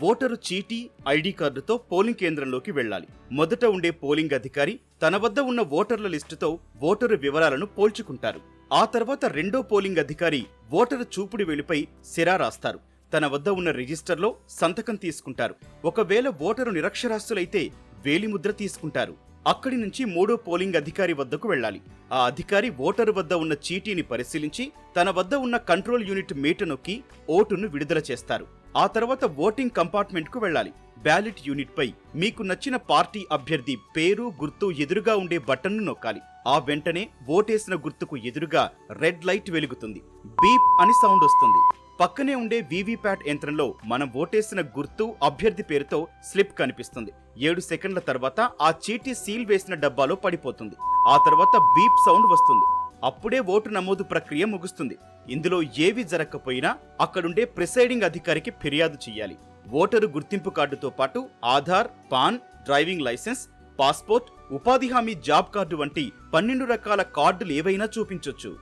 Voter చీటీ, ID కార్డుతో polling కేంద్రంలోకి వెళ్లాలి. మొదట ఉండే పోలింగ్ అధికారి తన వద్ద ఉన్న ఓటర్ల లిస్టుతో ఓటరు వివరాలను పోల్చుకుంటారు. ఆ తర్వాత రెండో పోలింగ్ అధికారి ఓటరు చూపుడు వేలుపై సిరా రాస్తారు. తన వద్ద ఉన్న రిజిస్టర్లో సంతకం తీసుకుంటారు. ఒకవేళ ఓటరు నిరక్షరాస్యులైతే వేలిముద్ర తీసుకుంటారు. అక్కడి నుంచి మూడో పోలింగ్ అధికారి వద్దకు వెళ్లాలి. ఆ అధికారి ఓటరు వద్ద ఉన్న చీటీని పరిశీలించి తన వద్ద ఉన్న కంట్రోల్ యూనిట్ మీట నొక్కి ఓటును విడుదల చేస్తారు. ఆ తర్వాత ఓటింగ్ కంపార్ట్మెంట్ కు వెళ్లాలి. బ్యాలెట్ యూనిట్ పై మీకు నచ్చిన పార్టీ అభ్యర్థి పేరు, గుర్తు ఎదురుగా ఉండే బటన్ను నొక్కాలి. ఆ వెంటనే ఓటేసిన గుర్తుకు ఎదురుగా రెడ్ లైట్ వెలుగుతుంది. బీప్ అని సౌండ్ వస్తుంది. పక్కనే ఉండే వీవీప్యాట్ యంత్రంలో మనం ఓటేసిన గుర్తు, అభ్యర్థి పేరుతో స్లిప్ కనిపిస్తుంది. 7 సెకండ్ల తర్వాత ఆ చీటీ సీల్ వేసిన డబ్బాలో పడిపోతుంది. ఆ తర్వాత బీప్ సౌండ్ వస్తుంది. అప్పుడే ఓటు నమోదు ప్రక్రియ ముగుస్తుంది. ఇందులో ఏవి జరగకపోయినా అక్కడుండే ప్రిసైడింగ్ అధికారికి ఫిర్యాదు చేయాలి. ఓటరు గుర్తింపు కార్డుతో పాటు Aadhaar, PAN, driving licence, passport, ఉపాధి హామీ జాబ్ కార్డు వంటి 12 రకాల కార్డులు ఏవైనా చూపించొచ్చు.